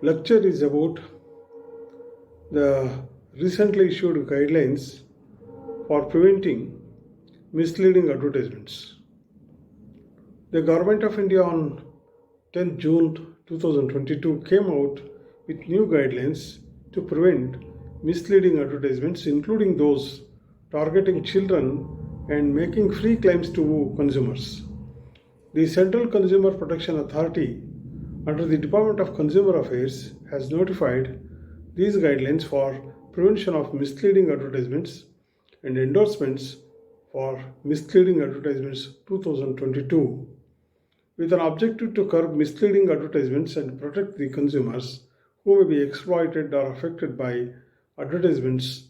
lecture is about the recently issued guidelines for preventing misleading advertisements. The Government of India on 10th June 2022 came out with new guidelines to prevent misleading advertisements, including those targeting children and making free claims to consumers. The Central Consumer Protection Authority, under the Department of Consumer Affairs, has notified these guidelines for prevention of misleading advertisements and endorsements for misleading advertisements 2022, with an objective to curb misleading advertisements and protect the consumers who may be exploited or affected by advertisements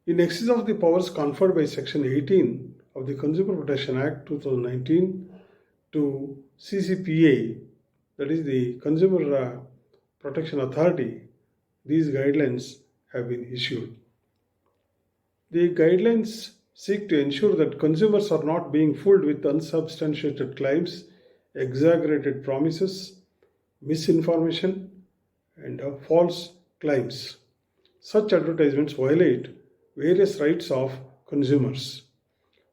in excess of the powers conferred by Section 18 of the Consumer Protection Act 2019 to CCPA, that is the Consumer Protection Authority. These guidelines have been issued. The guidelines seek to ensure that consumers are not being fooled with unsubstantiated claims, exaggerated promises, misinformation, and false claims. Such advertisements violate various rights of consumers.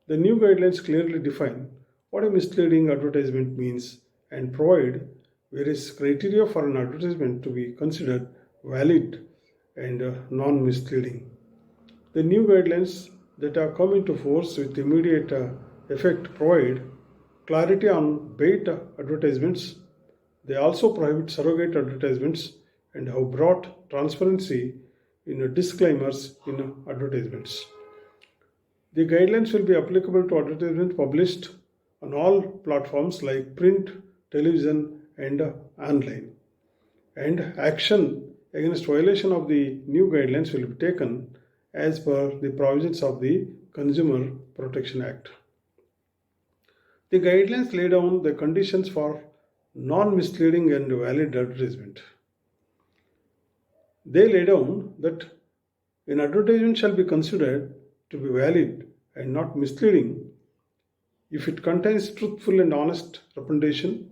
The new guidelines clearly define what a misleading advertisement means and provide various criteria for an advertisement to be considered valid and non-misleading. The new guidelines that have come into force with immediate effect provide clarity on bait advertisements. They also prohibit surrogate advertisements and have brought transparency in disclaimers in advertisements. The guidelines will be applicable to advertisements published on all platforms like print, television, and online. And action against violation of the new guidelines will be taken as per the provisions of the Consumer Protection Act. The guidelines lay down the conditions for non-misleading and valid advertisement. They lay down that an advertisement shall be considered to be valid and not misleading if it contains truthful and honest representation.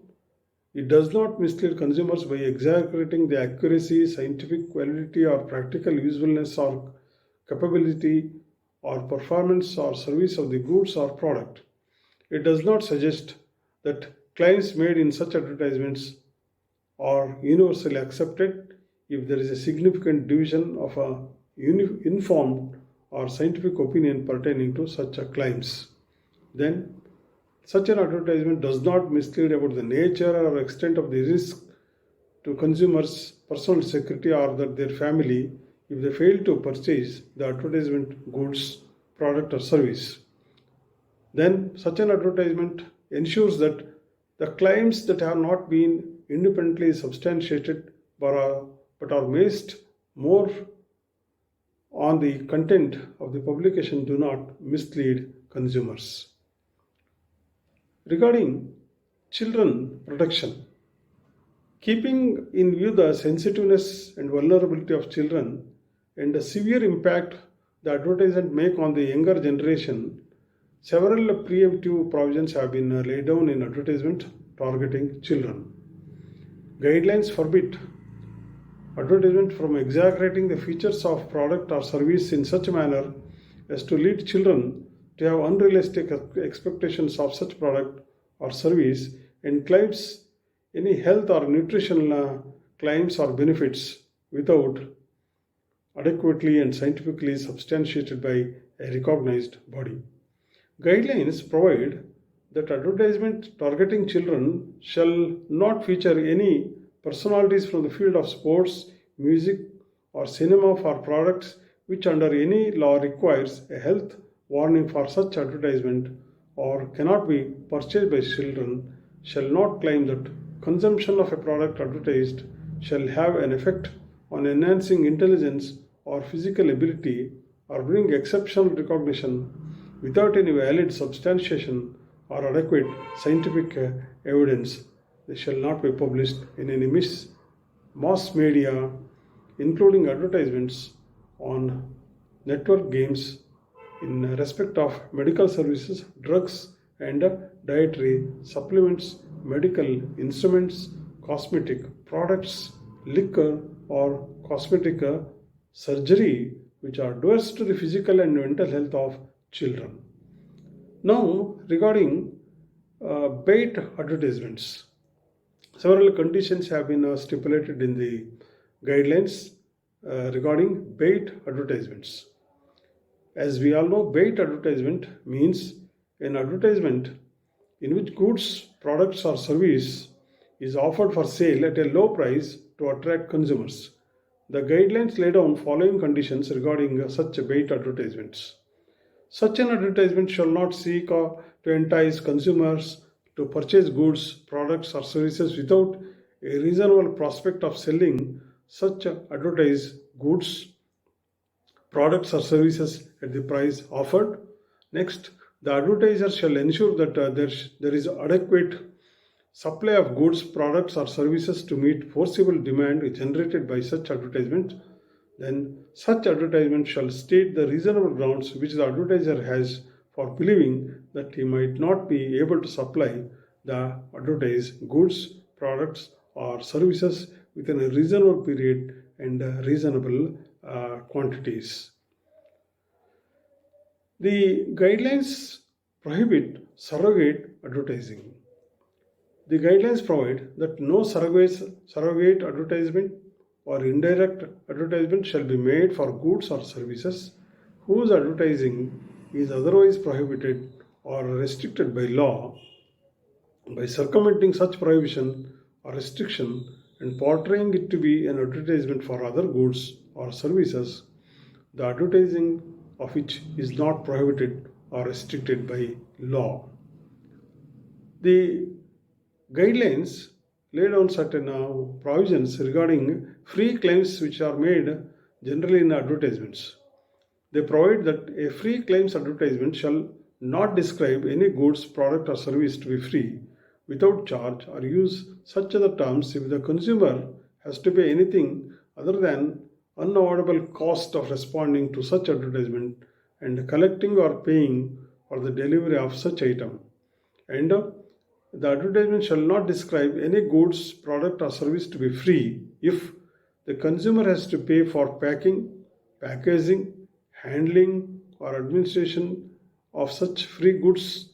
It does not mislead consumers by exaggerating the accuracy, scientific validity, or practical usefulness or capability or performance or service of the goods or product. It does not suggest that claims made in such advertisements are universally accepted if there is a significant division of a informed or scientific opinion pertaining to such claims. Then, such an advertisement does not mislead about the nature or extent of the risk to consumers' personal security or that their family if they fail to purchase the advertisement goods, product, or service. Then, such an advertisement ensures that the claims that have not been independently substantiated but are based more on the content of the publication do not mislead consumers. Regarding children protection, keeping in view the sensitiveness and vulnerability of children and the severe impact the advertisement make on the younger generation, several preemptive provisions have been laid down in advertisement targeting children. Guidelines forbid advertisement from exaggerating the features of product or service in such a manner as to lead children to have unrealistic expectations of such product or service and claims any health or nutritional claims or benefits without adequately and scientifically substantiated by a recognized body. Guidelines provide that advertisement targeting children shall not feature any personalities from the field of sports, music, or cinema for products which under any law requires a health warning for such advertisement or cannot be purchased by children, shall not claim that consumption of a product advertised shall have an effect on enhancing intelligence or physical ability or bring exceptional recognition without any valid substantiation or adequate scientific evidence. They shall not be published in any mass media, including advertisements on network games in respect of medical services, drugs, and dietary supplements, medical instruments, cosmetic products, liquor, or cosmetic surgery which are adverse to the physical and mental health of children. Now, regarding bait advertisements, several conditions have been stipulated in the guidelines regarding bait advertisements. As we all know, bait advertisement means an advertisement in which goods, products, or service is offered for sale at a low price to attract consumers. The guidelines lay down following conditions regarding such bait advertisements. Such an advertisement shall not seek to entice consumers to purchase goods, products, or services without a reasonable prospect of selling such advertised goods, products, or services at the price offered. Next, the advertiser shall ensure that there is adequate supply of goods, products, or services to meet foreseeable demand generated by such advertisement. Then, such advertisement shall state the reasonable grounds which the advertiser has for believing that he might not be able to supply the advertised goods, products, or services within a reasonable period and reasonable quantities. The guidelines prohibit surrogate advertising. The guidelines provide that no surrogate advertisement or indirect advertisement shall be made for goods or services whose advertising is otherwise prohibited or restricted by law. By circumventing such prohibition or restriction and portraying it to be an advertisement for other goods or services, the advertising of which is not prohibited or restricted by law. The guidelines lay down certain provisions regarding free claims which are made generally in advertisements. They provide that a free claims advertisement shall not describe any goods, product, or service to be free without charge or use such other terms if the consumer has to pay anything other than unavoidable cost of responding to such advertisement and collecting or paying for the delivery of such item. And the advertisement shall not describe any goods, product, or service to be free if the consumer has to pay for packing, packaging, handling, or administration of such free goods,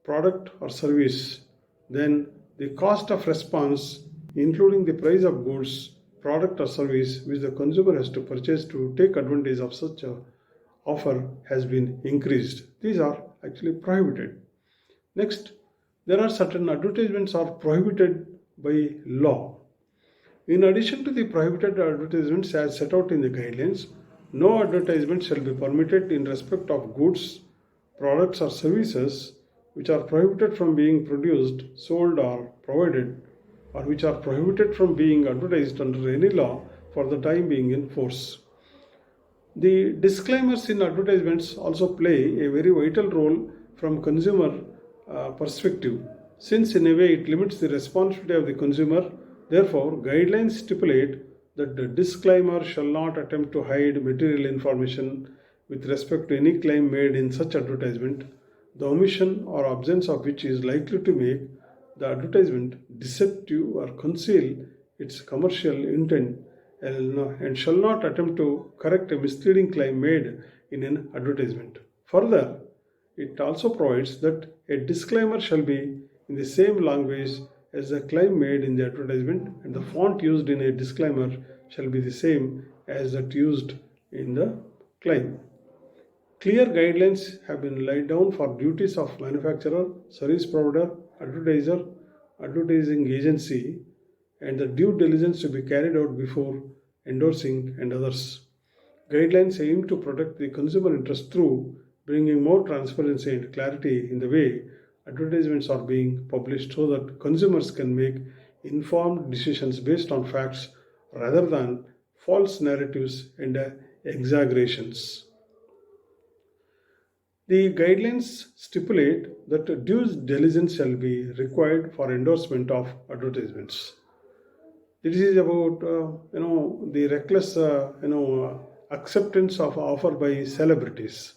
product, or service. Then the cost of response, including the price of goods, product, or service which the consumer has to purchase to take advantage of such a offer, has been increased. These are actually prohibited. Next, there are certain advertisements are prohibited by law. In addition to the prohibited advertisements as set out in the guidelines, no advertisement shall be permitted in respect of goods, products, or services which are prohibited from being produced, sold, or provided, or which are prohibited from being advertised under any law for the time being in force. The disclaimers in advertisements also play a very vital role from consumer perspective, since in a way it limits the responsibility of the consumer. Therefore, guidelines stipulate that the disclaimer shall not attempt to hide material information with respect to any claim made in such advertisement, the omission or absence of which is likely to make the advertisement deceptive or conceal its commercial intent, and shall not attempt to correct a misleading claim made in an advertisement. Further, it also provides that a disclaimer shall be in the same language as the claim made in the advertisement, and the font used in a disclaimer shall be the same as that used in the claim. Clear guidelines have been laid down for duties of manufacturer, service provider, advertiser, advertising agency, and the due diligence to be carried out before endorsing and others. Guidelines aim to protect the consumer interest through bringing more transparency and clarity in the way advertisements are being published so that consumers can make informed decisions based on facts rather than false narratives and exaggerations. The guidelines stipulate that due diligence shall be required for endorsement of advertisements. This is about the reckless acceptance of offer by celebrities.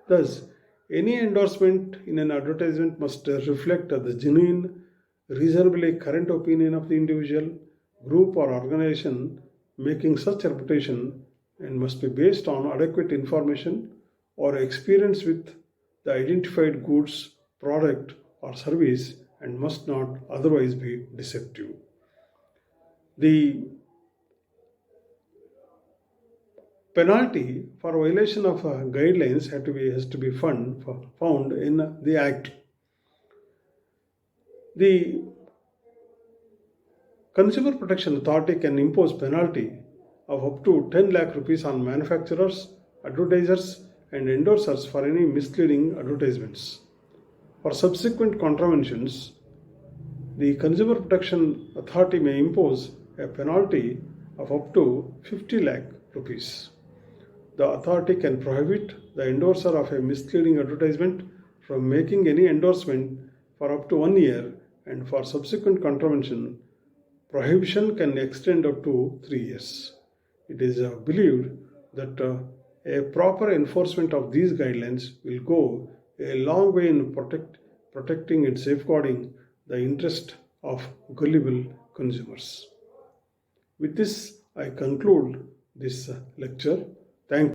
Thus, any endorsement in an advertisement must reflect the genuine reasonably current opinion of the individual, group, or organization making such reputation, and must be based on adequate information or experience with the identified goods, product, or service, and must not otherwise be deceptive. The penalty for violation of guidelines has to be found in the act. The Consumer Protection Authority can impose penalty of up to 10 lakh rupees on manufacturers, advertisers, and endorsers for any misleading advertisements. For subsequent contraventions, the Consumer Protection Authority may impose a penalty of up to 50 lakh rupees. The authority can prohibit the endorser of a misleading advertisement from making any endorsement for up to 1 year, and for subsequent contravention, prohibition can extend up to 3 years. It is believed that a proper enforcement of these guidelines will go a long way in protecting and safeguarding the interest of gullible consumers. With this, I conclude this lecture.